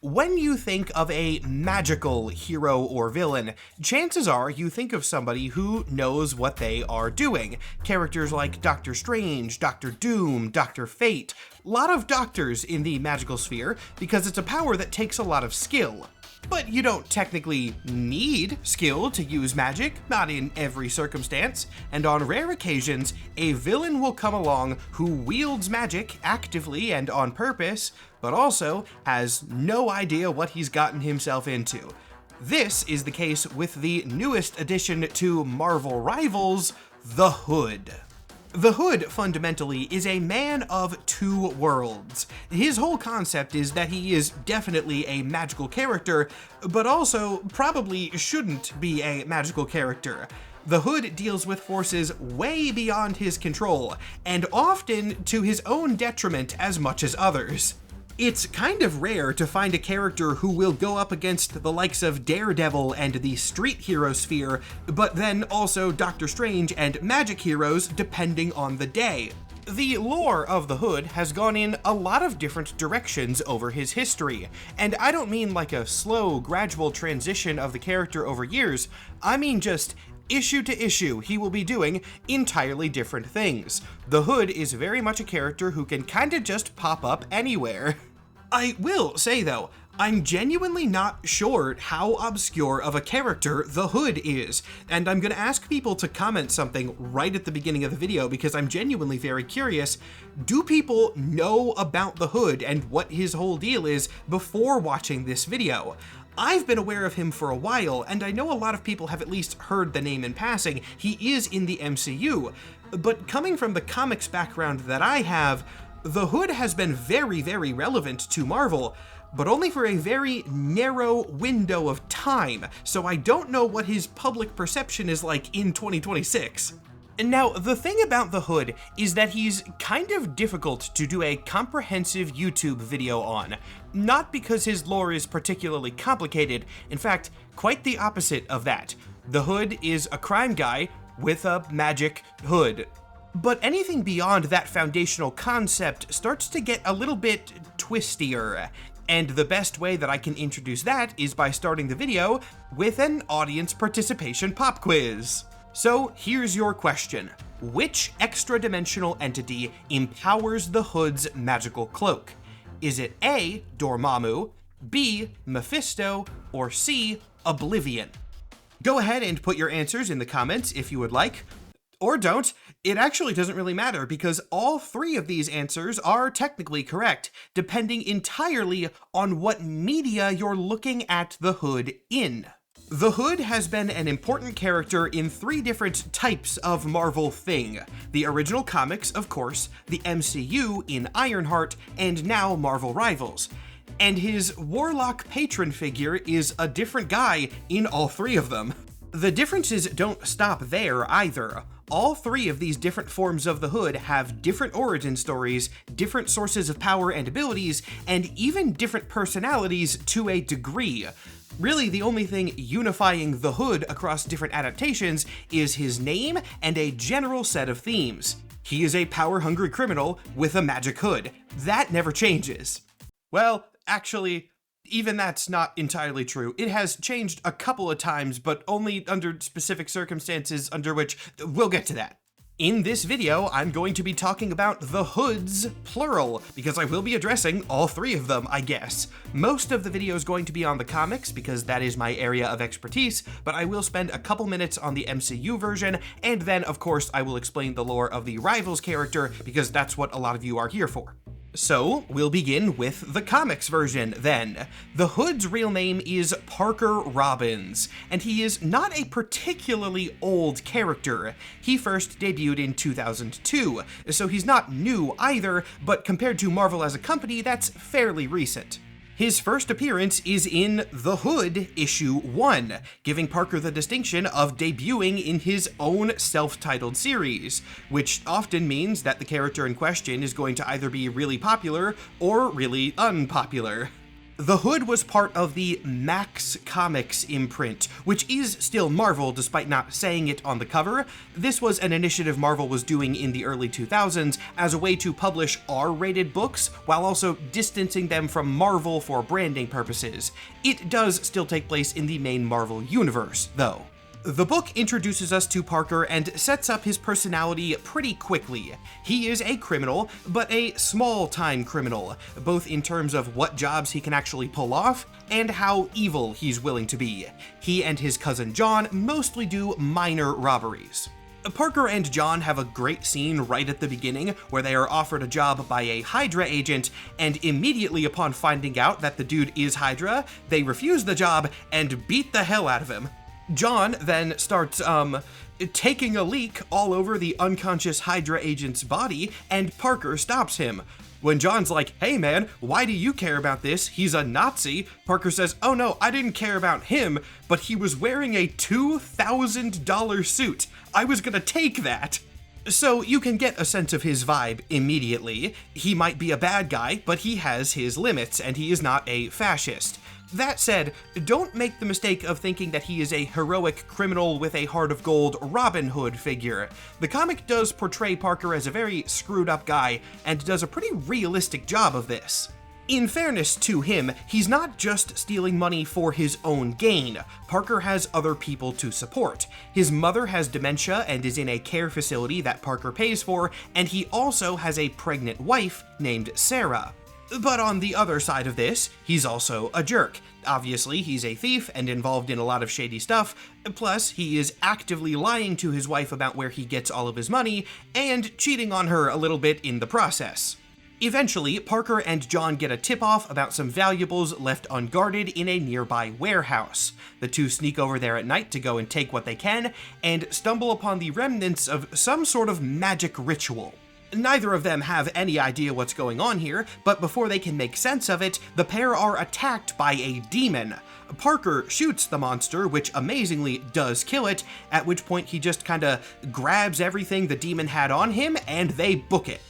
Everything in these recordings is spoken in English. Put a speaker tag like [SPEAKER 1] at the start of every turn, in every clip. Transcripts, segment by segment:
[SPEAKER 1] When you think of a magical hero or villain, chances are you think of somebody who knows what they are doing. Characters like Doctor Strange, Doctor Doom, Doctor Fate. A lot of doctors in the magical sphere because it's a power that takes a lot of skill. But you don't technically need skill to use magic, not in every circumstance, and on rare occasions, a villain will come along who wields magic actively and on purpose, but also has no idea what he's gotten himself into. This is the case with the newest addition to Marvel Rivals, the Hood. The Hood, fundamentally, is a man of two worlds. His whole concept is that he is definitely a magical character, but also probably shouldn't be a magical character. The Hood deals with forces way beyond his control, and often to his own detriment as much as others. It's kind of rare to find a character who will go up against the likes of Daredevil and the street hero sphere, but then also Doctor Strange and magic heroes depending on the day. The lore of the Hood has gone in a lot of different directions over his history, and I don't mean like a slow, gradual transition of the character over years, I mean just issue to issue, he will be doing entirely different things. The Hood is very much a character who can kinda just pop up anywhere. I will say though, I'm genuinely not sure how obscure of a character the Hood is, and I'm gonna ask people to comment something right at the beginning of the video because I'm genuinely very curious. Do people know about the Hood and what his whole deal is before watching this video? I've been aware of him for a while, and I know a lot of people have at least heard the name in passing. He is in the MCU, but coming from the comics background that I have, the Hood has been very, very relevant to Marvel, but only for a very narrow window of time, so I don't know what his public perception is like in 2026. Now, the thing about the Hood is that he's kind of difficult to do a comprehensive YouTube video on. Not because his lore is particularly complicated, in fact, quite the opposite of that. The Hood is a crime guy with a magic hood. But anything beyond that foundational concept starts to get a little bit twistier. And the best way that I can introduce that is by starting the video with an audience participation pop quiz. So here's your question. Which extra-dimensional entity empowers the Hood's magical cloak? Is it A, Dormammu, B, Mephisto, or C, Oblivion? Go ahead and put your answers in the comments if you would like. Or don't. It actually doesn't really matter because all three of these answers are technically correct, depending entirely on what media you're looking at the Hood in. The Hood has been an important character in three different types of Marvel thing. The original comics, of course, the MCU in Ironheart, and now Marvel Rivals. And his warlock patron figure is a different guy in all three of them. The differences don't stop there either. All three of these different forms of the Hood have different origin stories, different sources of power and abilities, and even different personalities to a degree. Really, the only thing unifying the Hood across different adaptations is his name and a general set of themes. He is a power-hungry criminal with a magic hood. That never changes. Well, actually, even that's not entirely true. It has changed a couple of times, but only under specific circumstances under which we'll get to that. In this video, I'm going to be talking about the Hoods, plural, because I will be addressing all three of them, I guess. Most of the video is going to be on the comics, because that is my area of expertise, but I will spend a couple minutes on the MCU version, and then, of course, I will explain the lore of the Rivals character, because that's what a lot of you are here for. So, we'll begin with the comics version, then. The Hood's real name is Parker Robbins, and he is not a particularly old character. He first debuted in 2002, so he's not new either, but compared to Marvel as a company, that's fairly recent. His first appearance is in The Hood, Issue 1, giving Parker the distinction of debuting in his own self-titled series, which often means that the character in question is going to either be really popular or really unpopular. The Hood was part of the Max Comics imprint, which is still Marvel despite not saying it on the cover. This was an initiative Marvel was doing in the early 2000s as a way to publish R-rated books while also distancing them from Marvel for branding purposes. It does still take place in the main Marvel universe, though. The book introduces us to Parker and sets up his personality pretty quickly. He is a criminal, but a small-time criminal, both in terms of what jobs he can actually pull off and how evil he's willing to be. He and his cousin John mostly do minor robberies. Parker and John have a great scene right at the beginning where they are offered a job by a Hydra agent, and immediately upon finding out that the dude is Hydra, they refuse the job and beat the hell out of him. John then starts, taking a leak all over the unconscious Hydra agent's body, and Parker stops him. When John's like, "Hey man, why do you care about this? He's a Nazi," Parker says, "Oh no, I didn't care about him, but he was wearing a $2,000 suit. I was gonna take that." So you can get a sense of his vibe immediately. He might be a bad guy, but he has his limits, and he is not a fascist. That said, don't make the mistake of thinking that he is a heroic criminal with a heart of gold Robin Hood figure. The comic does portray Parker as a very screwed up guy, and does a pretty realistic job of this. In fairness to him, he's not just stealing money for his own gain. Parker has other people to support. His mother has dementia and is in a care facility that Parker pays for, and he also has a pregnant wife named Sarah. But on the other side of this, he's also a jerk. Obviously, he's a thief and involved in a lot of shady stuff, plus he is actively lying to his wife about where he gets all of his money, and cheating on her a little bit in the process. Eventually, Parker and John get a tip-off about some valuables left unguarded in a nearby warehouse. The two sneak over there at night to go and take what they can, and stumble upon the remnants of some sort of magic ritual. Neither of them have any idea what's going on here, but before they can make sense of it, the pair are attacked by a demon. Parker shoots the monster, which amazingly does kill it, at which point he just kinda grabs everything the demon had on him, and they book it.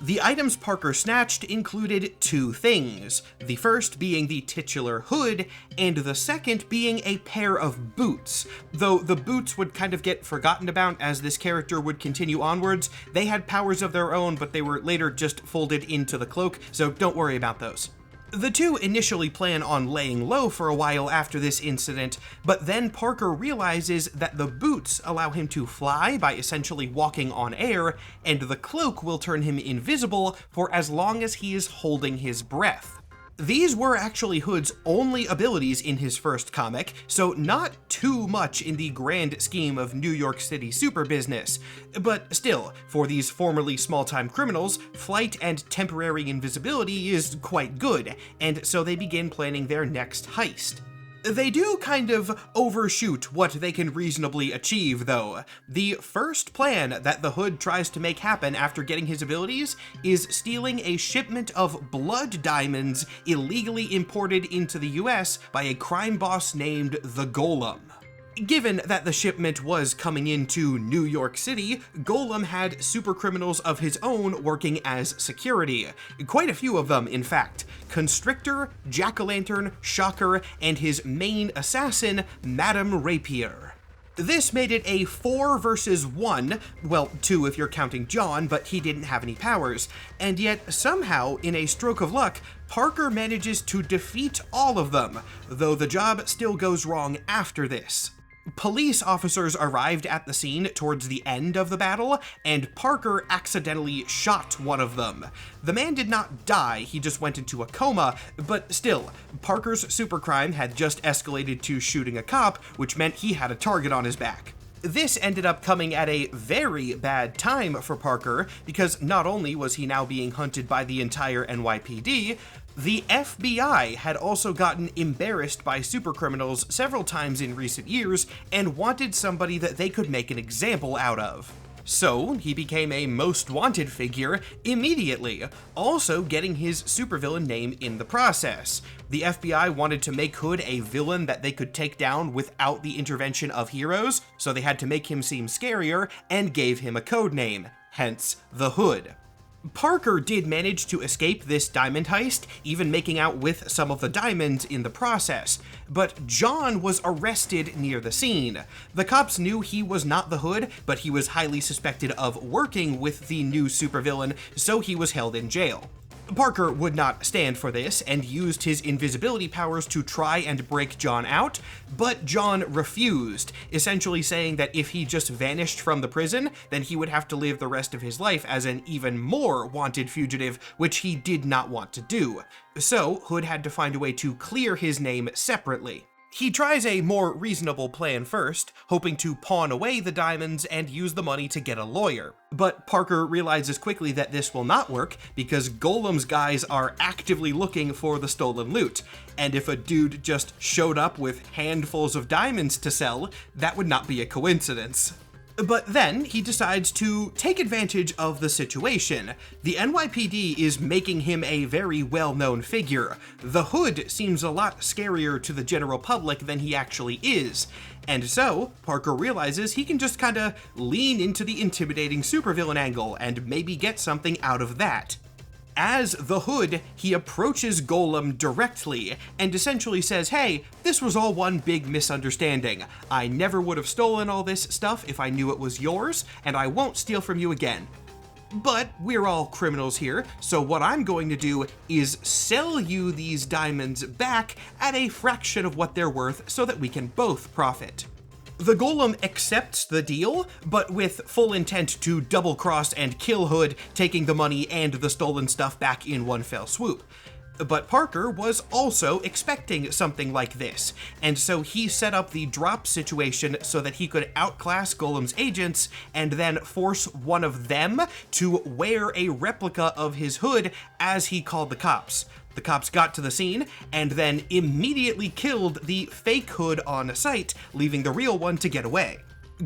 [SPEAKER 1] The items Parker snatched included two things, the first being the titular hood, and the second being a pair of boots. Though the boots would kind of get forgotten about as this character would continue onwards. They had powers of their own, but they were later just folded into the cloak, so don't worry about those. The two initially plan on laying low for a while after this incident, but then Parker realizes that the boots allow him to fly by essentially walking on air, and the cloak will turn him invisible for as long as he is holding his breath. These were actually Hood's only abilities in his first comic, so not too much in the grand scheme of New York City super business. But still, for these formerly small-time criminals, flight and temporary invisibility is quite good, and so they begin planning their next heist. They do kind of overshoot what they can reasonably achieve, though. The first plan that the Hood tries to make happen after getting his abilities is stealing a shipment of blood diamonds illegally imported into the US by a crime boss named the Golem. Given that the shipment was coming into New York City, Golem had supercriminals of his own working as security. Quite a few of them, in fact. Constrictor, Jack-o'-lantern, Shocker, and his main assassin, Madame Rapier. This made it a 4 versus 1, well, 2 if you're counting John, but he didn't have any powers, and yet somehow, in a stroke of luck, Parker manages to defeat all of them, though the job still goes wrong after this. Police officers arrived at the scene towards the end of the battle, and Parker accidentally shot one of them. The man did not die, he just went into a coma, but still, Parker's supercrime had just escalated to shooting a cop, which meant he had a target on his back. This ended up coming at a very bad time for Parker, because not only was he now being hunted by the entire NYPD, the FBI had also gotten embarrassed by supercriminals several times in recent years and wanted somebody that they could make an example out of. So he became a most wanted figure immediately, also getting his supervillain name in the process. The FBI wanted to make Hood a villain that they could take down without the intervention of heroes, so they had to make him seem scarier and gave him a code name, hence the Hood. Parker did manage to escape this diamond heist, even making out with some of the diamonds in the process, but John was arrested near the scene. The cops knew he was not the Hood, but he was highly suspected of working with the new supervillain, so he was held in jail. Parker would not stand for this and used his invisibility powers to try and break John out, but John refused, essentially saying that if he just vanished from the prison, then he would have to live the rest of his life as an even more wanted fugitive, which he did not want to do. So Hood had to find a way to clear his name separately. He tries a more reasonable plan first, hoping to pawn away the diamonds and use the money to get a lawyer. But Parker realizes quickly that this will not work because Golem's guys are actively looking for the stolen loot, and if a dude just showed up with handfuls of diamonds to sell, that would not be a coincidence. But then he decides to take advantage of the situation. The NYPD is making him a very well-known figure. The Hood seems a lot scarier to the general public than he actually is. And so, Parker realizes he can just kinda lean into the intimidating supervillain angle and maybe get something out of that. As the Hood, he approaches Golem directly and essentially says, hey, this was all one big misunderstanding. I never would have stolen all this stuff if I knew it was yours, and I won't steal from you again. But we're all criminals here, so what I'm going to do is sell you these diamonds back at a fraction of what they're worth so that we can both profit. The Golem accepts the deal, but with full intent to double-cross and kill Hood, taking the money and the stolen stuff back in one fell swoop. But Parker was also expecting something like this, and so he set up the drop situation so that he could outclass Golem's agents and then force one of them to wear a replica of his hood as he called the cops. The cops got to the scene and then immediately killed the fake Hood on site, leaving the real one to get away.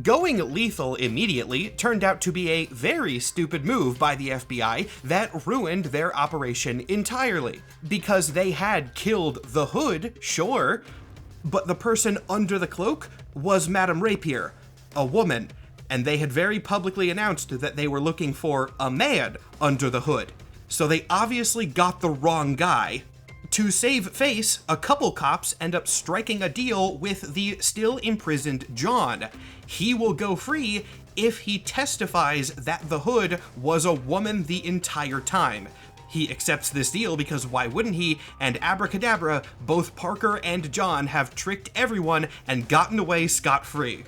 [SPEAKER 1] Going lethal immediately turned out to be a very stupid move by the FBI that ruined their operation entirely, because they had killed the Hood, sure, but the person under the cloak was Madame Rapier, a woman, and they had very publicly announced that they were looking for a man under the Hood. So they obviously got the wrong guy. To save face, a couple cops end up striking a deal with the still imprisoned John. He will go free if he testifies that the Hood was a woman the entire time. He accepts this deal because why wouldn't he? And abracadabra, both Parker and John have tricked everyone and gotten away scot-free.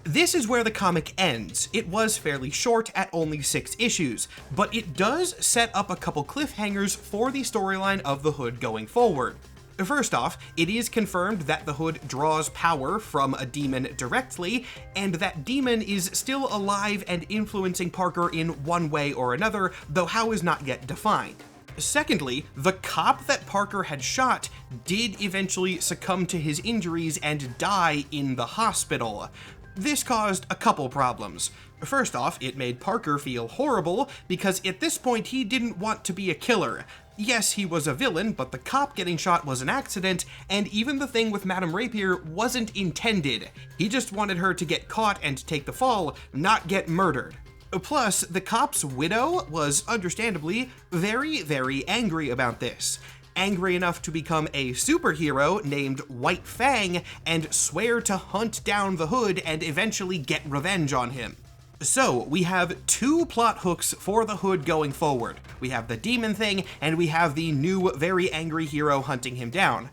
[SPEAKER 1] This is where the comic ends. It was fairly short at only 6 issues, but it does set up a couple cliffhangers for the storyline of the Hood going forward. First off, it is confirmed that the Hood draws power from a demon directly, and that demon is still alive and influencing Parker in one way or another, though how is not yet defined. Secondly, the cop that Parker had shot did eventually succumb to his injuries and die in the hospital. This caused a couple problems. First off, it made Parker feel horrible because at this point he didn't want to be a killer. Yes, he was a villain, but the cop getting shot was an accident, and even the thing with Madame Rapier wasn't intended. He just wanted her to get caught and take the fall, not get murdered. Plus, the cop's widow was understandably very, very angry about this. Angry enough to become a superhero named White Fang and swear to hunt down the Hood and eventually get revenge on him. So we have 2 plot hooks for the Hood going forward. We have the demon thing and we have the new very angry hero hunting him down.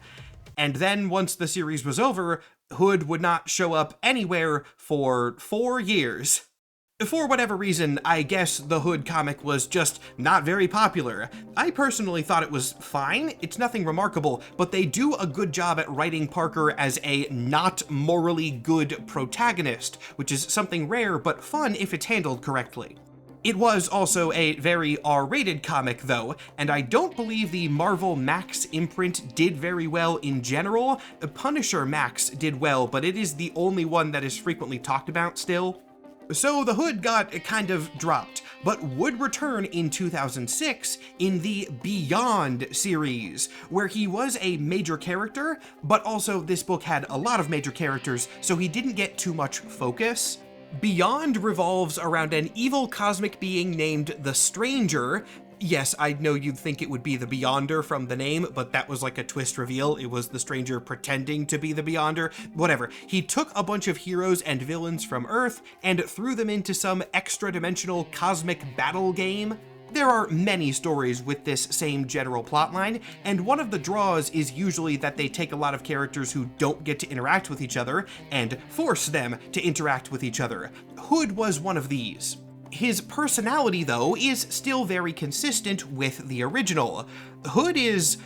[SPEAKER 1] And then once the series was over, Hood would not show up anywhere for 4 years. For whatever reason, I guess the Hood comic was just not very popular. I personally thought it was fine, it's nothing remarkable, but they do a good job at writing Parker as a not morally good protagonist, which is something rare but fun if it's handled correctly. It was also a very R-rated comic though, and I don't believe the Marvel Max imprint did very well in general. Punisher Max did well, but it is the only one that is frequently talked about still. So the Hood got kind of dropped, but would return in 2006 in the Beyond series, where he was a major character, but also this book had a lot of major characters, so he didn't get too much focus. Beyond revolves around an evil cosmic being named the Stranger. Yes, I know you'd think it would be the Beyonder from the name, but that was like a twist reveal. It was the Stranger pretending to be the Beyonder. Whatever. He took a bunch of heroes and villains from Earth and threw them into some extra-dimensional cosmic battle game. There are many stories with this same general plotline, and one of the draws is usually that they take a lot of characters who don't get to interact with each other and force them to interact with each other. Hood was one of these. His personality, though, is still very consistent with the original. Hood is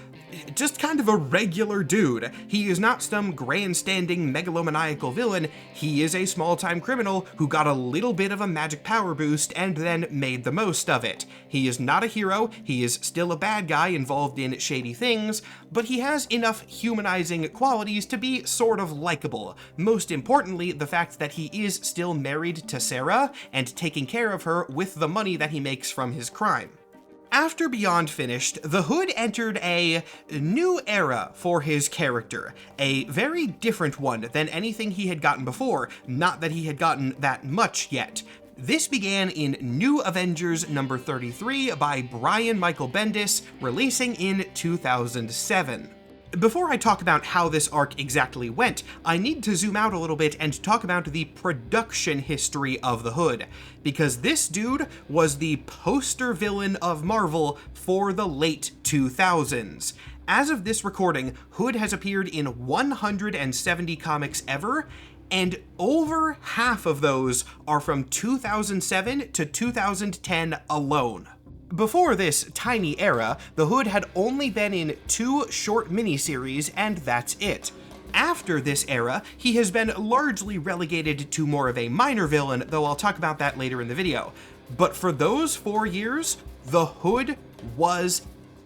[SPEAKER 1] just kind of a regular dude. He is not some grandstanding megalomaniacal villain. He is a small-time criminal who got a little bit of a magic power boost and then made the most of it. He is not a hero, he is still a bad guy involved in shady things, but he has enough humanizing qualities to be sort of likable. Most importantly, the fact that he is still married to Sarah and taking care of her with the money that he makes from his crime. After Beyond finished, the Hood entered a new era for his character, a very different one than anything he had gotten before, not that he had gotten that much yet. This began in New Avengers number 33 by Brian Michael Bendis, releasing in 2007. Before I talk about how this arc exactly went, I need to zoom out a little bit and talk about the production history of the Hood, because this dude was the poster villain of Marvel for the late 2000s. As of this recording, Hood has appeared in 170 comics ever, and over half of those are from 2007 to 2010 alone. Before this tiny era, the Hood had only been in 2 short miniseries, and that's it. After this era, he has been largely relegated to more of a minor villain, though I'll talk about that later in the video. But for those 4 years, the Hood was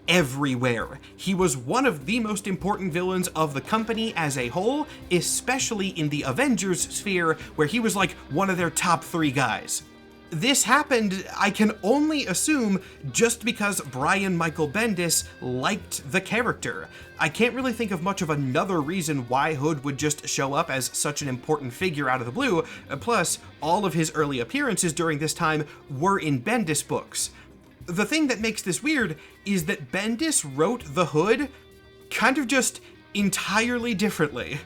[SPEAKER 1] everywhere. He was one of the most important villains of the company as a whole, especially in the Avengers sphere, where he was like one of their top 3 guys. This happened, I can only assume, just because Brian Michael Bendis liked the character. I can't really think of much of another reason why Hood would just show up as such an important figure out of the blue, plus all of his early appearances during this time were in Bendis books. The thing that makes this weird is that Bendis wrote the Hood kind of just entirely differently.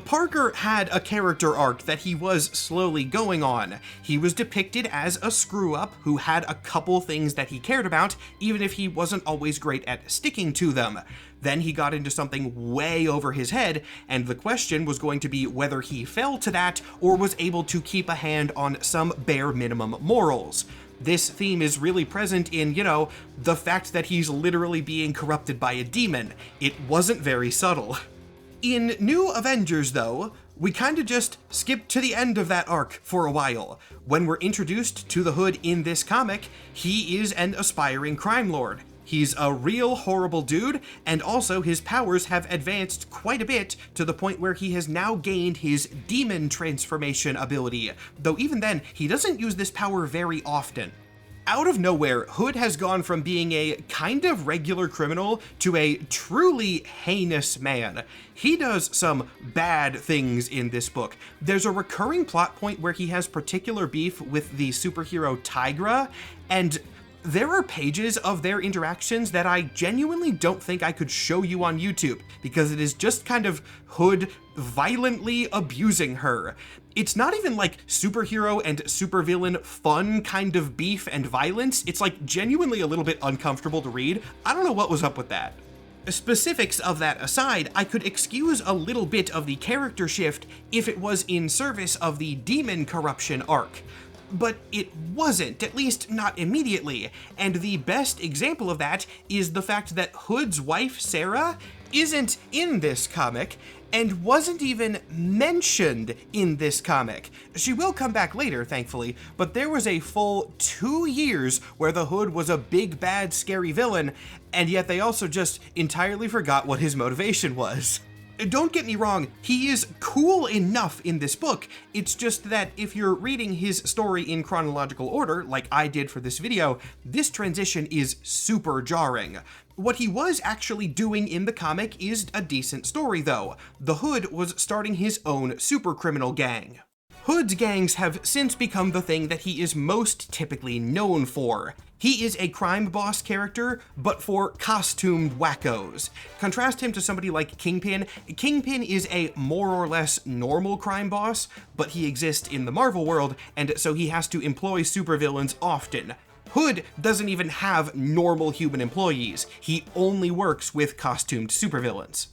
[SPEAKER 1] Parker had a character arc that he was slowly going on. He was depicted as a screw-up who had a couple things that he cared about, even if he wasn't always great at sticking to them. Then he got into something way over his head, and the question was going to be whether he fell to that or was able to keep a hand on some bare minimum morals. This theme is really present in, the fact that he's literally being corrupted by a demon. It wasn't very subtle. In New Avengers, though, we kinda just skipped to the end of that arc for a while. When we're introduced to the Hood in this comic, he is an aspiring crime lord. He's a real horrible dude, and also his powers have advanced quite a bit to the point where he has now gained his demon transformation ability, though even then, he doesn't use this power very often. Out of nowhere, Hood has gone from being a kind of regular criminal to a truly heinous man. He does some bad things in this book. There's a recurring plot point where he has particular beef with the superhero Tigra, and there are pages of their interactions that I genuinely don't think I could show you on YouTube, because it is just kind of Hood violently abusing her. It's not even like superhero and supervillain fun kind of beef and violence. It's like genuinely a little bit uncomfortable to read. I don't know what was up with that. Specifics of that aside, I could excuse a little bit of the character shift if it was in service of the demon corruption arc. But it wasn't, at least not immediately, and the best example of that is the fact that Hood's wife, Sarah, isn't in this comic, and wasn't even mentioned in this comic. She will come back later, thankfully, but there was a full 2 years where the Hood was a big, bad, scary villain, and yet they also just entirely forgot what his motivation was. Don't get me wrong, he is cool enough in this book. It's just that if you're reading his story in chronological order, like I did for this video, this transition is super jarring. What he was actually doing in the comic is a decent story, though. The Hood was starting his own super criminal gang. Hood's gangs have since become the thing that he is most typically known for. He is a crime boss character, but for costumed wackos. Contrast him to somebody like Kingpin. Kingpin is a more or less normal crime boss, but he exists in the Marvel world, and so he has to employ supervillains often. Hood doesn't even have normal human employees. He only works with costumed supervillains.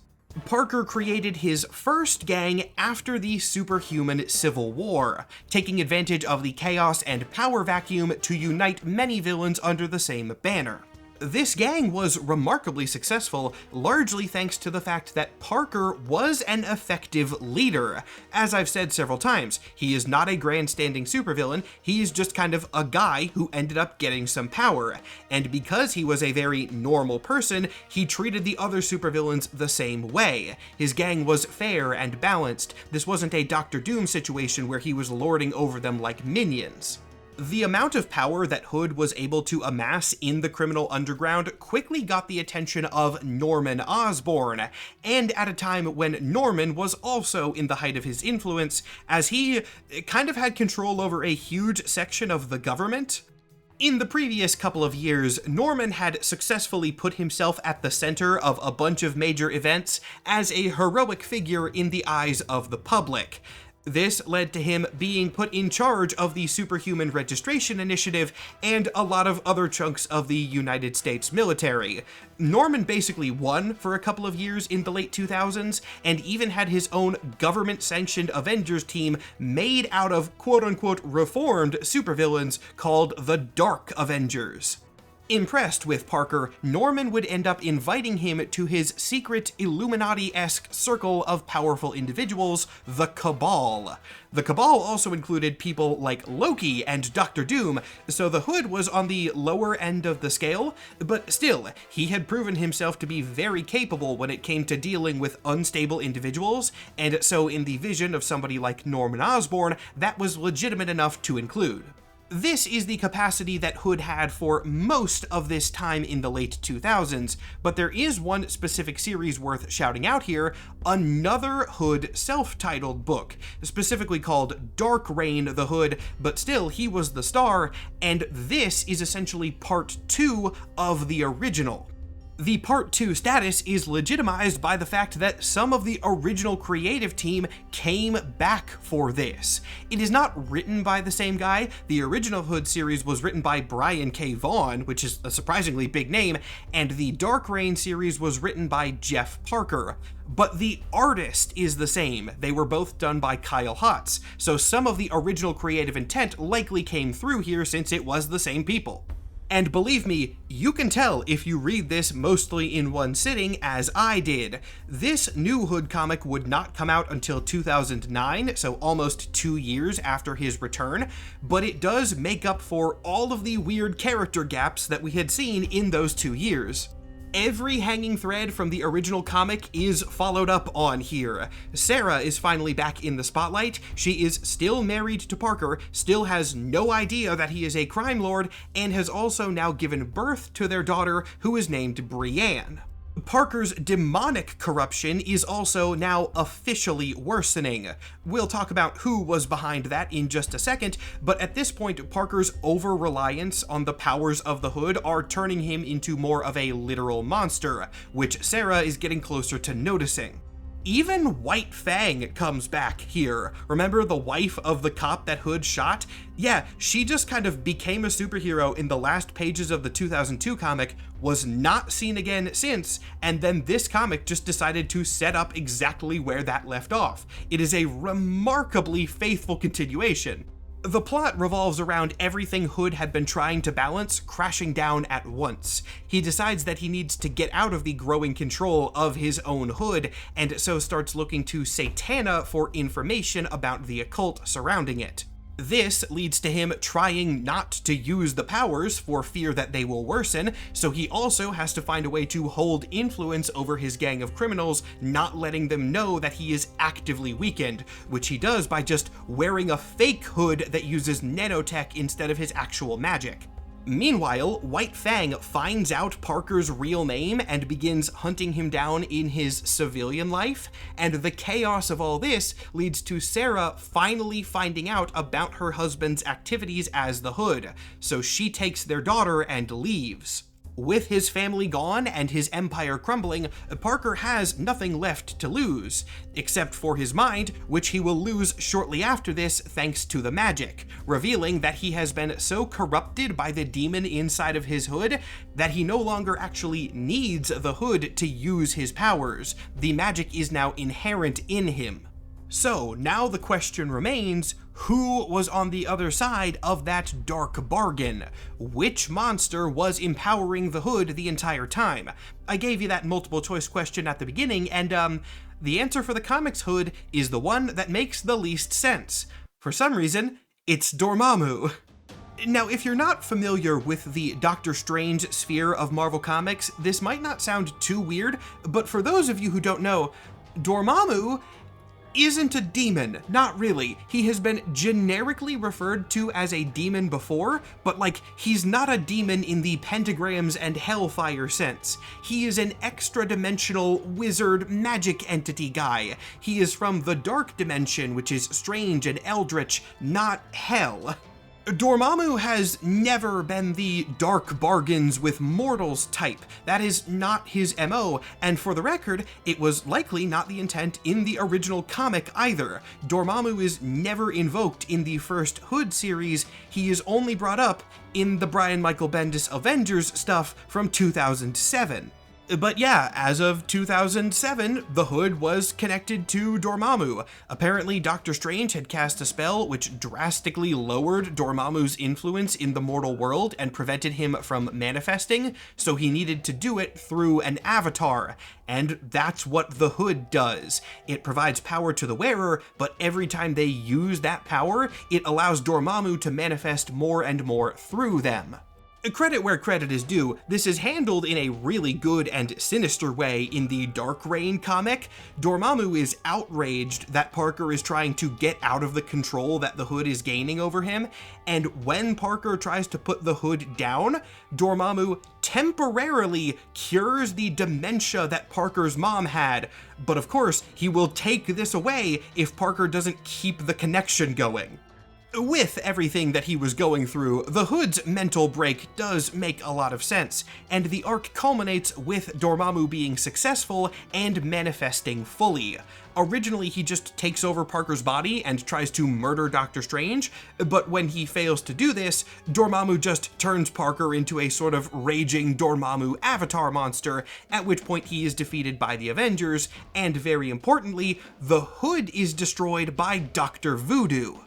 [SPEAKER 1] Parker created his first gang after the superhuman Civil War, taking advantage of the chaos and power vacuum to unite many villains under the same banner. This gang was remarkably successful, largely thanks to the fact that Parker was an effective leader. As I've said several times, he is not a grandstanding supervillain, he's just kind of a guy who ended up getting some power. And because he was a very normal person, he treated the other supervillains the same way. His gang was fair and balanced. This wasn't a Dr. Doom situation where he was lording over them like minions. The amount of power that Hood was able to amass in the criminal underground quickly got the attention of Norman Osborn, and at a time when Norman was also in the height of his influence, as he kind of had control over a huge section of the government. In the previous couple of years, Norman had successfully put himself at the center of a bunch of major events as a heroic figure in the eyes of the public. This led to him being put in charge of the Superhuman Registration Initiative and a lot of other chunks of the United States military. Norman basically won for a couple of years in the late 2000s, and even had his own government-sanctioned Avengers team made out of quote-unquote reformed supervillains called the Dark Avengers. Impressed with Parker, Norman would end up inviting him to his secret Illuminati-esque circle of powerful individuals, the Cabal. The Cabal also included people like Loki and Dr. Doom, so the Hood was on the lower end of the scale, but still, he had proven himself to be very capable when it came to dealing with unstable individuals, and so in the vision of somebody like Norman Osborn, that was legitimate enough to include. This is the capacity that Hood had for most of this time in the late 2000s, but there is one specific series worth shouting out here, another Hood self-titled book, specifically called Dark Reign the Hood, but still he was the star, and this is essentially part 2 of the original. The Part 2 status is legitimized by the fact that some of the original creative team came back for this. It is not written by the same guy. The original Hood series was written by Brian K. Vaughan, which is a surprisingly big name, and the Dark Reign series was written by Jeff Parker. But the artist is the same. They were both done by Kyle Hotz, so some of the original creative intent likely came through here since it was the same people. And believe me, you can tell if you read this mostly in one sitting, as I did. This new Hood comic would not come out until 2009, so almost 2 years after his return, but it does make up for all of the weird character gaps that we had seen in those 2 years. Every hanging thread from the original comic is followed up on here. Sarah is finally back in the spotlight. She is still married to Parker, still has no idea that he is a crime lord, and has also now given birth to their daughter, who is named Brienne. Parker's demonic corruption is also now officially worsening. We'll talk about who was behind that in just a second, but at this point, Parker's over-reliance on the powers of the Hood are turning him into more of a literal monster, which Sarah is getting closer to noticing. Even White Fang comes back here. Remember the wife of the cop that Hood shot? Yeah, she just kind of became a superhero in the last pages of the 2002 comic, was not seen again since, and then this comic just decided to set up exactly where that left off. It is a remarkably faithful continuation. The plot revolves around everything Hood had been trying to balance crashing down at once. He decides that he needs to get out of the growing control of his own Hood, and so starts looking to Satana for information about the occult surrounding it. This leads to him trying not to use the powers for fear that they will worsen, so he also has to find a way to hold influence over his gang of criminals, not letting them know that he is actively weakened, which he does by just wearing a fake hood that uses nanotech instead of his actual magic. Meanwhile, White Fang finds out Parker's real name and begins hunting him down in his civilian life, and the chaos of all this leads to Sarah finally finding out about her husband's activities as the Hood, so she takes their daughter and leaves. With his family gone and his empire crumbling, Parker has nothing left to lose, except for his mind, which he will lose shortly after this thanks to the magic, revealing that he has been so corrupted by the demon inside of his hood that he no longer actually needs the hood to use his powers. The magic is now inherent in him. So now the question remains, who was on the other side of that dark bargain? Which monster was empowering the Hood the entire time? I gave you that multiple choice question at the beginning, and the answer for the comics Hood is the one that makes the least sense. For some reason, it's Dormammu. Now, if you're not familiar with the Doctor Strange sphere of Marvel Comics, this might not sound too weird, but for those of you who don't know, Dormammu isn't a demon, not really. He has been generically referred to as a demon before, but he's not a demon in the pentagrams and hellfire sense. He is an extra-dimensional wizard magic entity guy. He is from the dark dimension, which is strange and eldritch, not hell. Dormammu has never been the dark bargains with mortals type. That is not his MO, and for the record, it was likely not the intent in the original comic either. Dormammu is never invoked in the first Hood series. He is only brought up in the Brian Michael Bendis Avengers stuff from 2007. But yeah, as of 2007, the Hood was connected to Dormammu. Apparently, Doctor Strange had cast a spell which drastically lowered Dormammu's influence in the mortal world and prevented him from manifesting, so he needed to do it through an avatar. And that's what the Hood does. It provides power to the wearer, but every time they use that power, it allows Dormammu to manifest more and more through them. Credit where credit is due, this is handled in a really good and sinister way in the Dark Reign comic. Dormammu is outraged that Parker is trying to get out of the control that the Hood is gaining over him, and when Parker tries to put the Hood down, Dormammu temporarily cures the dementia that Parker's mom had, but of course, he will take this away if Parker doesn't keep the connection going. With everything that he was going through, the Hood's mental break does make a lot of sense, and the arc culminates with Dormammu being successful and manifesting fully. Originally, he just takes over Parker's body and tries to murder Doctor Strange, but when he fails to do this, Dormammu just turns Parker into a sort of raging Dormammu avatar monster, at which point he is defeated by the Avengers, and very importantly, the Hood is destroyed by Dr. Voodoo.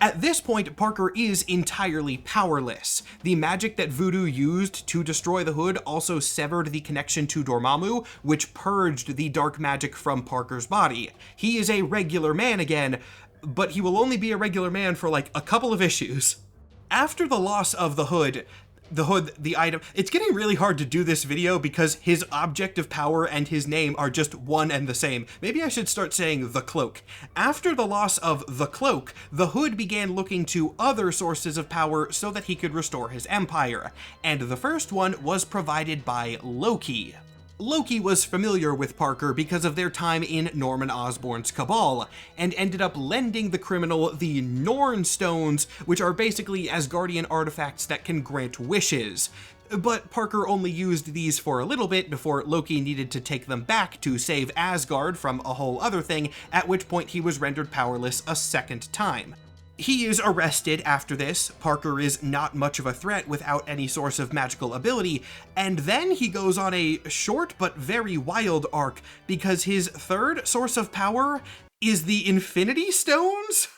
[SPEAKER 1] At this point, Parker is entirely powerless. The magic that Voodoo used to destroy the Hood also severed the connection to Dormammu, which purged the dark magic from Parker's body. He is a regular man again, but he will only be a regular man for a couple of issues. After the loss of the Hood, the item, it's getting really hard to do this video because his object of power and his name are just one and the same. Maybe I should start saying the cloak. After the loss of the cloak, the Hood began looking to other sources of power so that he could restore his empire, and the first one was provided by Loki. Loki was familiar with Parker because of their time in Norman Osborn's Cabal, and ended up lending the criminal the Norn Stones, which are basically Asgardian artifacts that can grant wishes. But Parker only used these for a little bit before Loki needed to take them back to save Asgard from a whole other thing, at which point he was rendered powerless a second time. He is arrested after this. Parker is not much of a threat without any source of magical ability, and then he goes on a short but very wild arc because his third source of power is the Infinity Stones?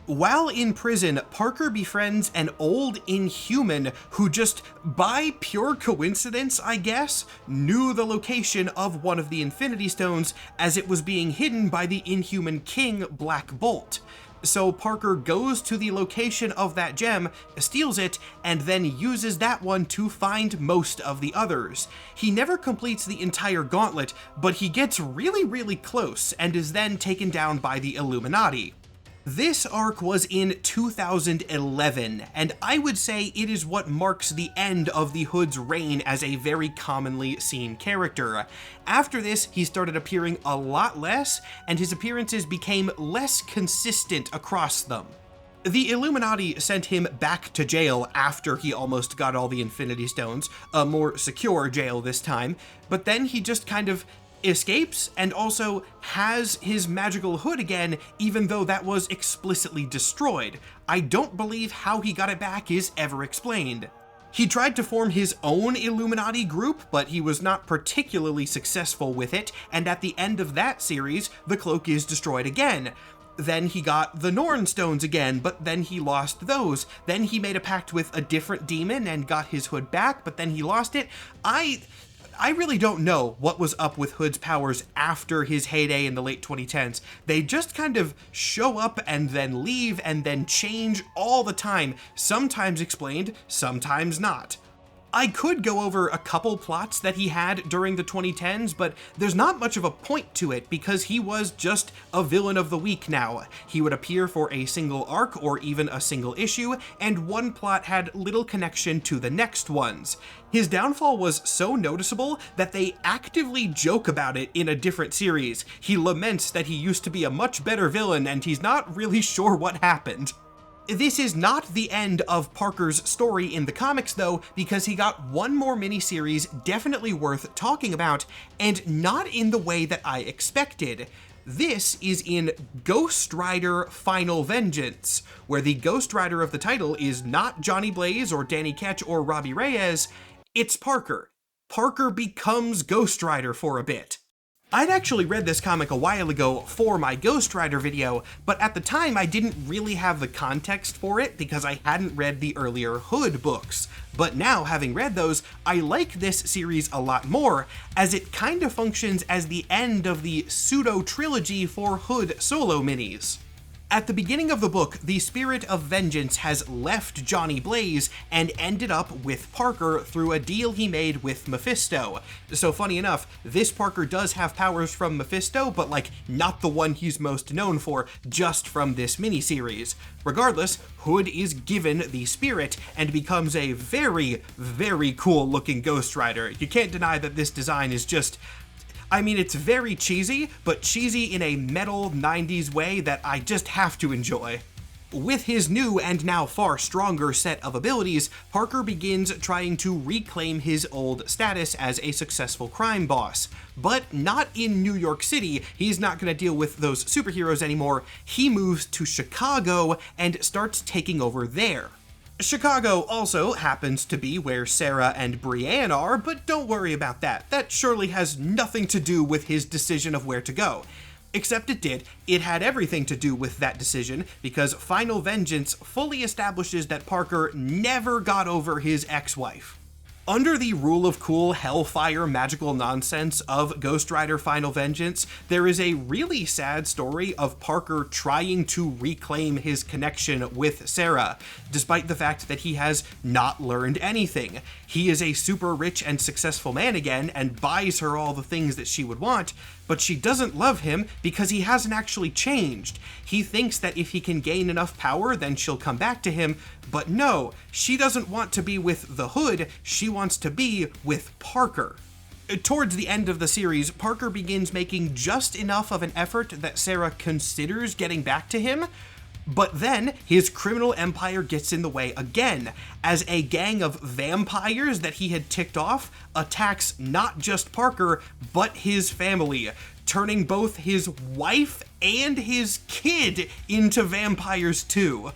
[SPEAKER 1] While in prison, Parker befriends an old Inhuman who just, by pure coincidence, I guess, knew the location of one of the Infinity Stones as it was being hidden by the Inhuman King, Black Bolt. So Parker goes to the location of that gem, steals it, and then uses that one to find most of the others. He never completes the entire gauntlet, but he gets really close and is then taken down by the Illuminati. This arc was in 2011, and I would say it is what marks the end of the Hood's reign as a very commonly seen character. After this, he started appearing a lot less, and his appearances became less consistent across them. The Illuminati sent him back to jail after he almost got all the Infinity Stones, a more secure jail this time, but then he just kind of escapes and also has his magical hood again, even though that was explicitly destroyed. I don't believe how he got it back is ever explained. He tried to form his own Illuminati group, but he was not particularly successful with it, and at the end of that series, the cloak is destroyed again. Then he got the Norn Stones again, but then he lost those. Then he made a pact with a different demon and got his hood back, but then he lost it. I really don't know what was up with Hood's powers after his heyday in the late 2010s. They just kind of show up and then leave and then change all the time, sometimes explained, sometimes not. I could go over a couple plots that he had during the 2010s, but there's not much of a point to it because he was just a villain of the week now. He would appear for a single arc or even a single issue, and one plot had little connection to the next ones. His downfall was so noticeable that they actively joke about it in a different series. He laments that he used to be a much better villain and he's not really sure what happened. This is not the end of Parker's story in the comics though, because he got one more miniseries definitely worth talking about, and not in the way that I expected. This is in Ghost Rider Final Vengeance, where the Ghost Rider of the title is not Johnny Blaze or Danny Ketch or Robbie Reyes, it's Parker. Parker becomes Ghost Rider for a bit. I'd actually read this comic a while ago for my Ghost Rider video, but at the time I didn't really have the context for it because I hadn't read the earlier Hood books. But now, having read those, I like this series a lot more, as it kind of functions as the end of the pseudo-trilogy for Hood solo minis. At the beginning of the book, the spirit of vengeance has left Johnny Blaze and ended up with Parker through a deal he made with Mephisto. So funny enough, this Parker does have powers from Mephisto, but like not the one he's most known for, just from this miniseries. Regardless, Hood is given the spirit and becomes a very, very cool looking Ghost Rider. You can't deny that this design is just, I mean, it's very cheesy, but cheesy in a metal 90s way that I just have to enjoy. With his new and now far stronger set of abilities, Parker begins trying to reclaim his old status as a successful crime boss. But not in New York City. He's not going to deal with those superheroes anymore. He moves to Chicago and starts taking over there. Chicago also happens to be where Sarah and Brienne are, but don't worry about that. That surely has nothing to do with his decision of where to go. Except it did. It had everything to do with that decision, because Final Vengeance fully establishes that Parker never got over his ex-wife. Under the rule of cool hellfire magical nonsense of Ghost Rider Final Vengeance, there is a really sad story of Parker trying to reclaim his connection with Sarah, despite the fact that he has not learned anything. He is a super rich and successful man again and buys her all the things that she would want, but she doesn't love him because he hasn't actually changed. He thinks that if he can gain enough power, then she'll come back to him, but no, she doesn't want to be with the Hood, she wants to be with Parker. Towards the end of the series, Parker begins making just enough of an effort that Sarah considers getting back to him, but then his criminal empire gets in the way again, as a gang of vampires that he had ticked off attacks not just Parker, but his family, turning both his wife and his kid into vampires too.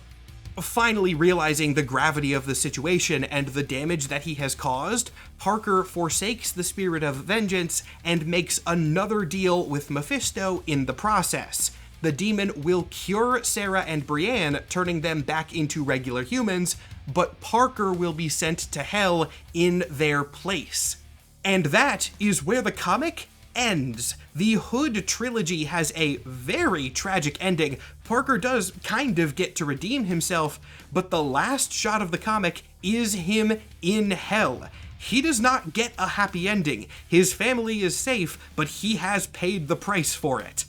[SPEAKER 1] Finally realizing the gravity of the situation and the damage that he has caused, Parker forsakes the spirit of vengeance and makes another deal with Mephisto in the process. The demon will cure Sarah and Brienne, turning them back into regular humans, but Parker will be sent to hell in their place. And that is where the comic ends. The Hood trilogy has a very tragic ending. Parker does kind of get to redeem himself, but the last shot of the comic is him in hell. He does not get a happy ending. His family is safe, but he has paid the price for it.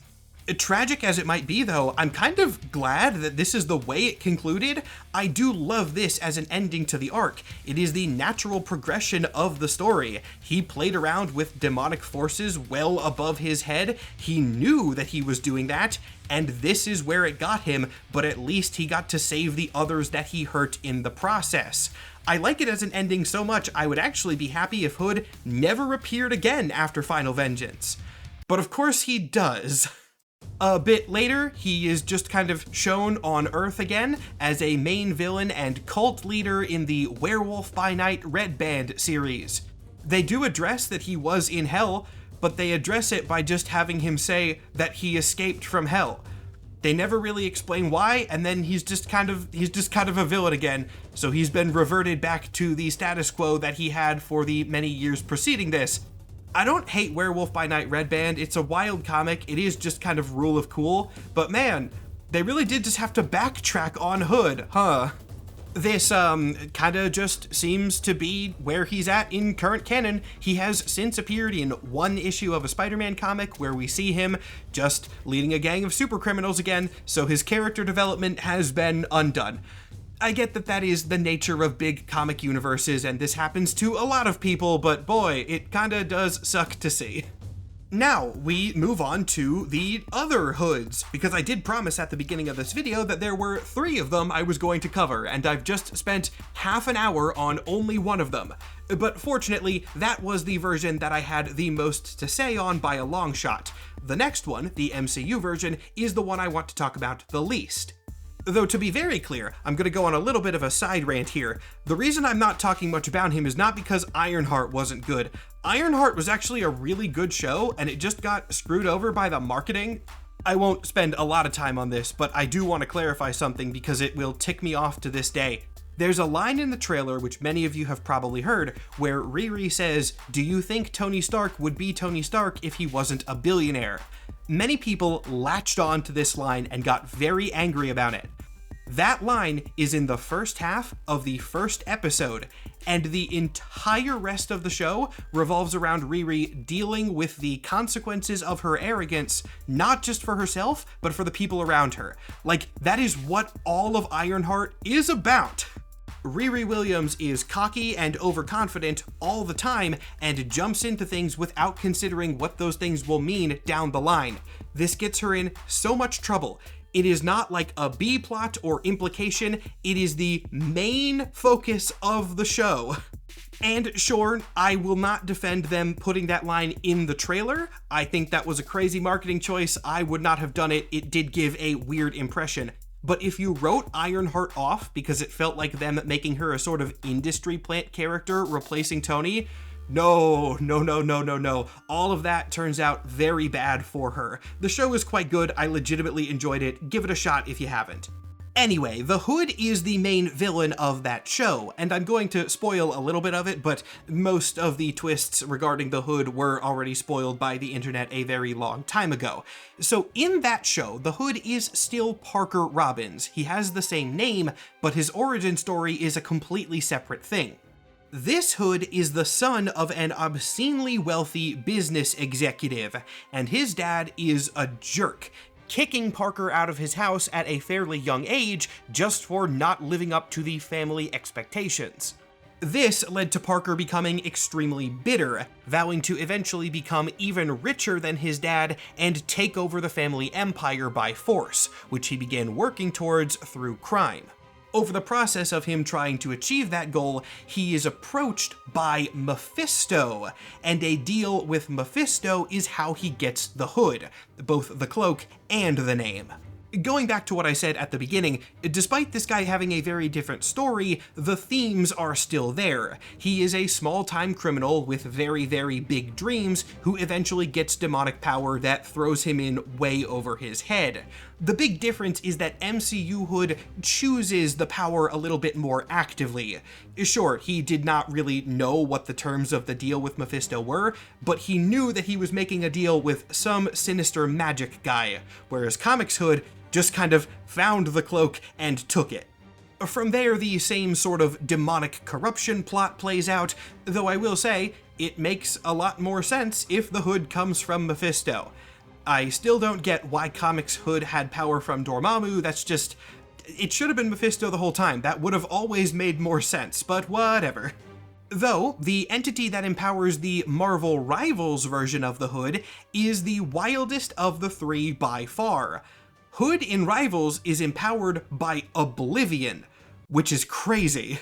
[SPEAKER 1] Tragic as it might be, though, I'm kind of glad that this is the way it concluded. I do love this as an ending to the arc. It is the natural progression of the story. He played around with demonic forces well above his head. He knew that he was doing that, and this is where it got him, but at least he got to save the others that he hurt in the process. I like it as an ending so much, I would actually be happy if Hood never appeared again after Final Vengeance. But of course he does. A bit later, he is just kind of shown on Earth again as a main villain and cult leader in the Werewolf by Night Red Band series. They do address that he was in hell, but they address it by just having him say that he escaped from hell. They never really explain why, and then he's just kind of a villain again, so he's been reverted back to the status quo that he had for the many years preceding this. I don't hate Werewolf by Night Red Band, it's a wild comic, it is just kind of rule of cool, but man, they really did just have to backtrack on Hood, huh? This, kinda just seems to be where he's at in current canon. He has since appeared in one issue of a Spider-Man comic where we see him just leading a gang of super criminals again, so his character development has been undone. I get that that is the nature of big comic universes, and this happens to a lot of people, but boy, it kinda does suck to see. Now, we move on to the other Hoods, because I did promise at the beginning of this video that there were 3 of them I was going to cover, and I've just spent half an hour on only one of them. But fortunately, that was the version that I had the most to say on by a long shot. The next one, the MCU version, is the one I want to talk about the least. Though to be very clear, I'm going to go on a little bit of a side rant here. The reason I'm not talking much about him is not because Ironheart wasn't good. Ironheart was actually a really good show, and it just got screwed over by the marketing. I won't spend a lot of time on this, but I do want to clarify something because it will tick me off to this day. There's a line in the trailer, which many of you have probably heard, where Riri says, "Do you think Tony Stark would be Tony Stark if he wasn't a billionaire?" Many people latched on to this line and got very angry about it. That line is in the first half of the first episode, and the entire rest of the show revolves around Riri dealing with the consequences of her arrogance, not just for herself, but for the people around her. Like, that is what all of Ironheart is about. Riri Williams is cocky and overconfident all the time and jumps into things without considering what those things will mean down the line. This gets her in so much trouble. It is not like a B-plot or implication, it is the main focus of the show. And sure, I will not defend them putting that line in the trailer. I think that was a crazy marketing choice. I would not have done it. It did give a weird impression. But if you wrote Ironheart off because it felt like them making her a sort of industry plant character replacing Tony, no. All of that turns out very bad for her. The show is quite good. I legitimately enjoyed it. Give it a shot if you haven't. Anyway, the Hood is the main villain of that show, and I'm going to spoil a little bit of it, but most of the twists regarding the Hood were already spoiled by the internet a very long time ago. So in that show, the Hood is still Parker Robbins. He has the same name, but his origin story is a completely separate thing. This Hood is the son of an obscenely wealthy business executive, and his dad is a jerk, kicking Parker out of his house at a fairly young age just for not living up to the family expectations. This led to Parker becoming extremely bitter, vowing to eventually become even richer than his dad and take over the family empire by force, which he began working towards through crime. Over the process of him trying to achieve that goal, he is approached by Mephisto, and a deal with Mephisto is how he gets the Hood, both the cloak and the name. Going back to what I said at the beginning, despite this guy having a very different story, the themes are still there. He is a small-time criminal with very, very big dreams who eventually gets demonic power that throws him in way over his head. The big difference is that MCU Hood chooses the power a little bit more actively. Sure, he did not really know what the terms of the deal with Mephisto were, but he knew that he was making a deal with some sinister magic guy, whereas Comics Hood just kind of found the cloak and took it. From there, the same sort of demonic corruption plot plays out, though I will say, it makes a lot more sense if the Hood comes from Mephisto. I still don't get why Comics Hood had power from Dormammu. That's just... It should have been Mephisto the whole time. That would have always made more sense, but whatever. Though, the entity that empowers the Marvel Rivals version of the Hood is the wildest of the three by far. Hood in Rivals is empowered by Oblivion, which is crazy.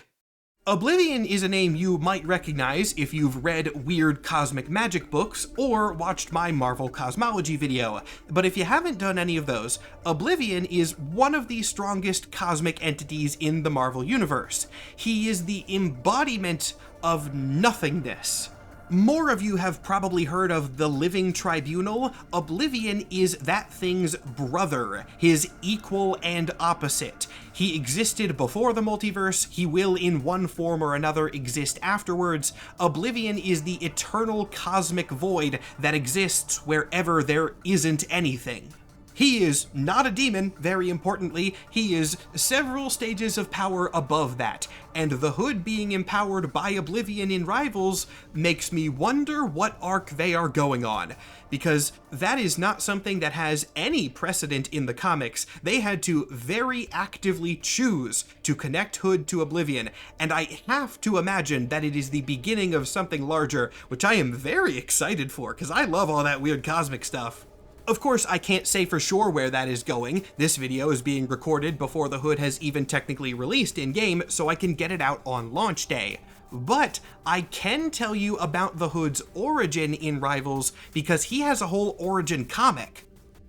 [SPEAKER 1] Oblivion is a name you might recognize if you've read weird cosmic magic books or watched my Marvel cosmology video, but if you haven't done any of those, Oblivion is one of the strongest cosmic entities in the Marvel universe. He is the embodiment of nothingness. More of you have probably heard of the Living Tribunal. Oblivion is that thing's brother, his equal and opposite. He existed before the multiverse, he will in one form or another exist afterwards. Oblivion is the eternal cosmic void that exists wherever there isn't anything. He is not a demon, very importantly, he is several stages of power above that, and the Hood being empowered by Oblivion in Rivals makes me wonder what arc they are going on, because that is not something that has any precedent in the comics. They had to very actively choose to connect Hood to Oblivion, and I have to imagine that it is the beginning of something larger, which I am very excited for, because I love all that weird cosmic stuff. Of course, I can't say for sure where that is going. This video is being recorded before the Hood has even technically released in-game, so I can get it out on launch day. But I can tell you about the Hood's origin in Rivals because he has a whole origin comic.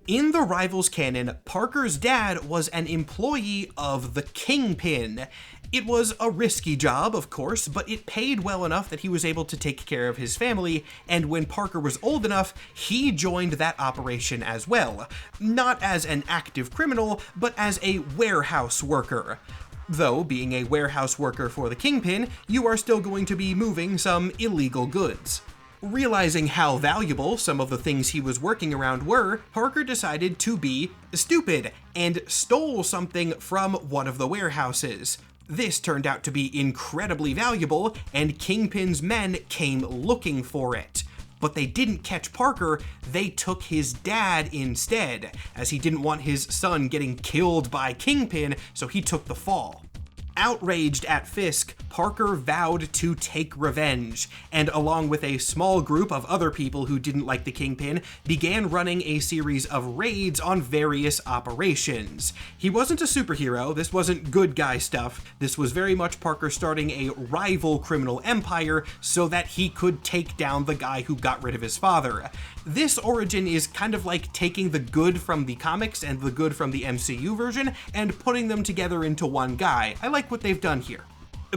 [SPEAKER 1] In the Rivals canon, Parker's dad was an employee of the Kingpin. It was a risky job, of course, but it paid well enough that he was able to take care of his family, and when Parker was old enough, he joined that operation as well. Not as an active criminal, but as a warehouse worker. Though, being a warehouse worker for the Kingpin, you are still going to be moving some illegal goods. Realizing how valuable some of the things he was working around were, Parker decided to be stupid and stole something from one of the warehouses. This turned out to be incredibly valuable, and Kingpin's men came looking for it. But they didn't catch Parker, they took his dad instead, as he didn't want his son getting killed by Kingpin, so he took the fall. Outraged at Fisk, Parker vowed to take revenge, and along with a small group of other people who didn't like the Kingpin, began running a series of raids on various operations. He wasn't a superhero, this wasn't good guy stuff, this was very much Parker starting a rival criminal empire so that he could take down the guy who got rid of his father. This origin is kind of like taking the good from the comics and the good from the MCU version and putting them together into one guy. I like what they've done here.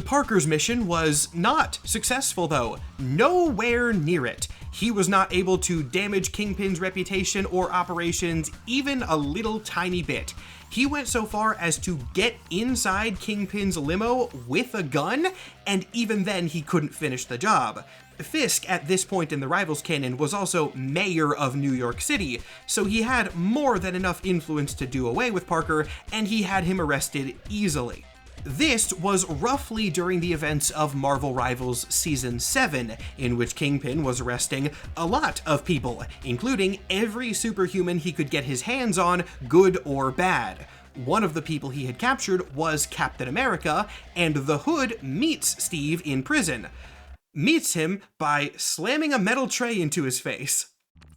[SPEAKER 1] Parker's mission was not successful though, nowhere near it. He was not able to damage Kingpin's reputation or operations even a little tiny bit. He went so far as to get inside Kingpin's limo with a gun, and even then he couldn't finish the job. Fisk, at this point in the Rivals canon, was also mayor of New York City, so he had more than enough influence to do away with Parker, and he had him arrested easily. This was roughly during the events of Marvel Rivals Season 7, in which Kingpin was arresting a lot of people, including every superhuman he could get his hands on, good or bad. One of the people he had captured was Captain America, and the Hood meets Steve in prison. Meets him by slamming a metal tray into his face.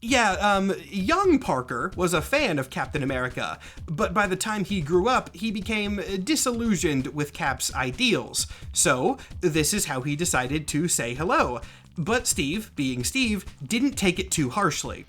[SPEAKER 1] Yeah, young Parker was a fan of Captain America, but by the time he grew up, he became disillusioned with Cap's ideals. So, this is how he decided to say hello. But Steve, being Steve, didn't take it too harshly.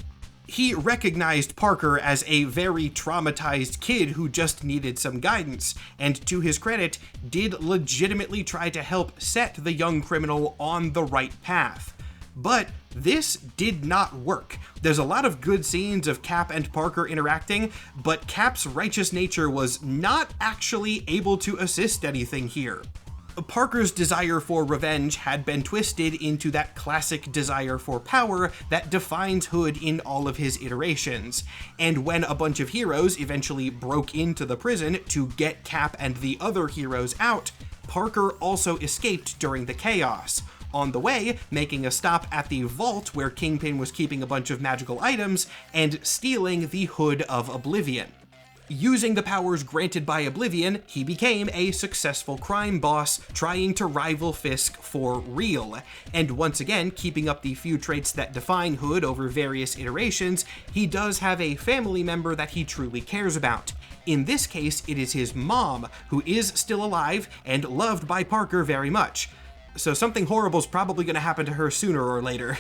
[SPEAKER 1] He recognized Parker as a very traumatized kid who just needed some guidance, and to his credit, did legitimately try to help set the young criminal on the right path. But this did not work. There's a lot of good scenes of Cap and Parker interacting, but Cap's righteous nature was not actually able to assist anything here. Parker's desire for revenge had been twisted into that classic desire for power that defines Hood in all of his iterations. And when a bunch of heroes eventually broke into the prison to get Cap and the other heroes out, Parker also escaped during the chaos. on the way making a stop at the vault where Kingpin was keeping a bunch of magical items and stealing the Hood of Oblivion. Using the powers granted by Oblivion, he became a successful crime boss trying to rival Fisk for real. And once again, keeping up the few traits that define Hood over various iterations, he does have a family member that he truly cares about. In this case, it is his mom, who is still alive and loved by Parker very much. So something horrible is probably going to happen to her sooner or later.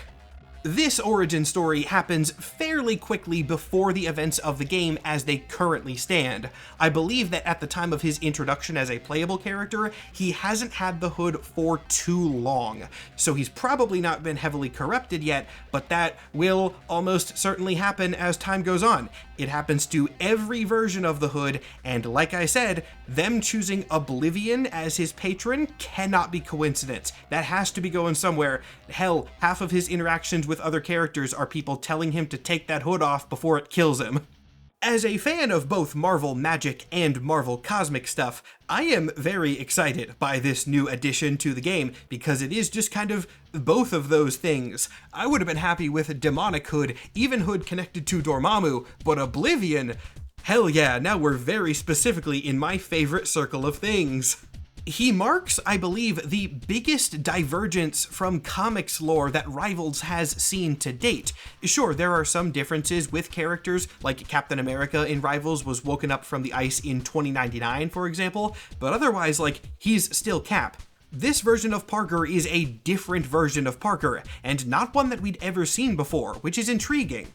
[SPEAKER 1] This origin story happens fairly quickly before the events of the game as they currently stand. I believe that at the time of his introduction as a playable character, he hasn't had the Hood for too long, so he's probably not been heavily corrupted yet, but that will almost certainly happen as time goes on. It happens to every version of the Hood, and like I said, them choosing Oblivion as his patron cannot be coincidence. That has to be going somewhere. Hell, half of his interactions with other characters are people telling him to take that hood off before it kills him. As a fan of both Marvel Magic and Marvel Cosmic stuff, I am very excited by this new addition to the game because it is just kind of both of those things. I would have been happy with a Demonic Hood, even Hood connected to Dormammu, but Oblivion, hell yeah, now we're very specifically in my favorite circle of things. He marks, I believe, the biggest divergence from comics lore that Rivals has seen to date. Sure, there are some differences with characters, like Captain America in Rivals was woken up from the ice in 2099, for example, but otherwise, like, he's still Cap. This version of Parker is a different version of Parker, and not one that we'd ever seen before, which is intriguing.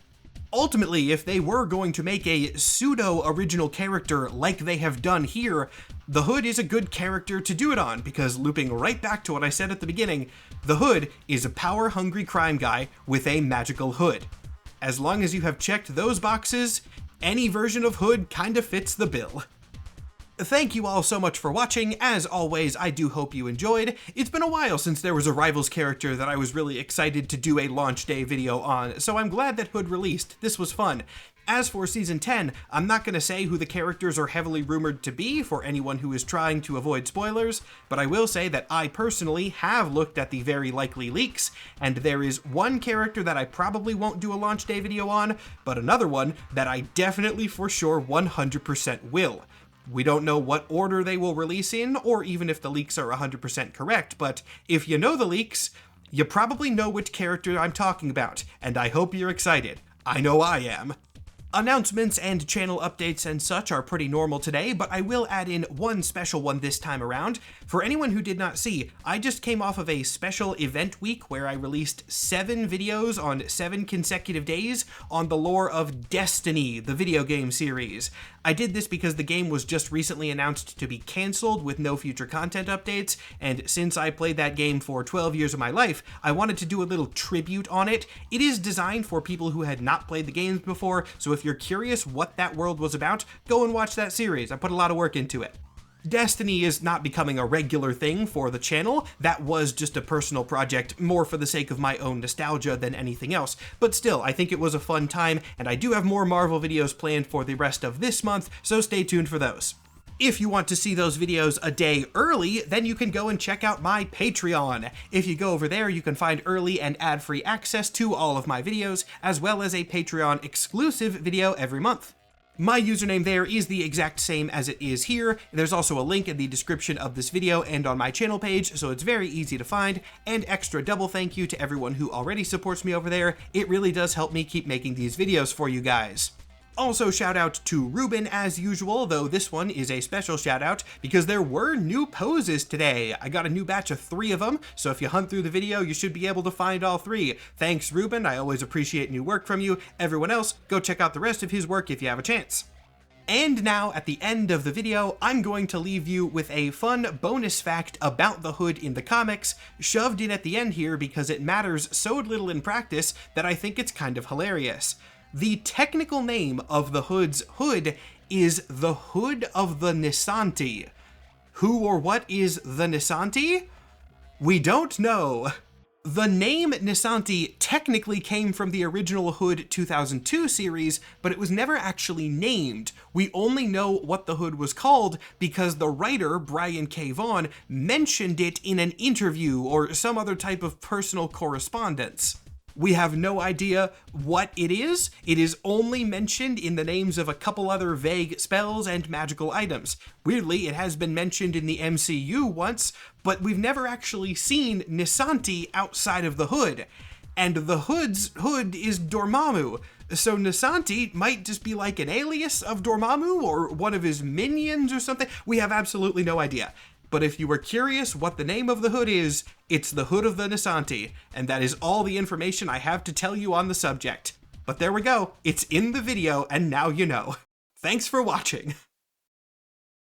[SPEAKER 1] Ultimately, if they were going to make a pseudo-original character like they have done here, the Hood is a good character to do it on, because looping right back to what I said at the beginning, the Hood is a power-hungry crime guy with a magical hood. As long as you have checked those boxes, any version of Hood kinda fits the bill. Thank you all so much for watching. As always, I do hope you enjoyed. It's been a while since there was a Rivals character that I was really excited to do a launch day video on, so I'm glad that Hood released. This was fun. As for Season 10, I'm not going to say who the characters are heavily rumored to be for anyone who is trying to avoid spoilers, but I will say that I personally have looked at the very likely leaks, and there is one character that I probably won't do a launch day video on, but another one that I definitely for sure 100% will. We don't know what order they will release in, or even if the leaks are 100% correct, but if you know the leaks, you probably know which character I'm talking about, and I hope you're excited. I know I am. Announcements and channel updates and such are pretty normal today, but I will add in one special one this time around. For anyone who did not see, I just came off of a special event week where I released 7 videos on 7 consecutive days on the lore of Destiny, the video game series. I did this because the game was just recently announced to be cancelled with no future content updates, and since I played that game for 12 years of my life, I wanted to do a little tribute on it. It is designed for people who had not played the games before, so if you're curious what that world was about, go and watch that series. I put a lot of work into it. Destiny is not becoming a regular thing for the channel. That was just a personal project, more for the sake of my own nostalgia than anything else. But still, I think it was a fun time, and I do have more Marvel videos planned for the rest of this month, so stay tuned for those. If you want to see those videos a day early, then you can go and check out my Patreon. If you go over there, you can find early and ad-free access to all of my videos, as well as a Patreon exclusive video every month. My username there is the exact same as it is here. There's also a link in the description of this video and on my channel page, so it's very easy to find. And extra double thank you to everyone who already supports me over there. It really does help me keep making these videos for you guys. Also shout out to Ruben as usual, though this one is a special shout out because there were new poses today. I got a new batch of 3 of them, so if you hunt through the video, you should be able to find all 3. Thanks, Ruben. I always appreciate new work from you. Everyone else, go check out the rest of his work if you have a chance. And now, at the end of the video, I'm going to leave you with a fun bonus fact about the Hood in the comics, shoved in at the end here because it matters so little in practice that I think it's kind of hilarious. The technical name of the Hood's hood is the Hood of the Nisanti. Who or what is the Nisanti? We don't know. The name Nisanti technically came from the original Hood 2002 series, but it was never actually named. We only know what the Hood was called because the writer, Brian K. Vaughan, mentioned it in an interview or some other type of personal correspondence. We have no idea what it is. It is only mentioned in the names of a couple other vague spells and magical items. Weirdly, it has been mentioned in the MCU once, but we've never actually seen Nisanti outside of the Hood. And the Hood's Hood is Dormammu, so Nisanti might just be like an alias of Dormammu or one of his minions or something. We have absolutely no idea. But if you were curious what the name of the Hood is, it's the Hood of the Nisanti, and that is all the information I have to tell you on the subject. But there we go, it's in the video, and now you know. Thanks for watching.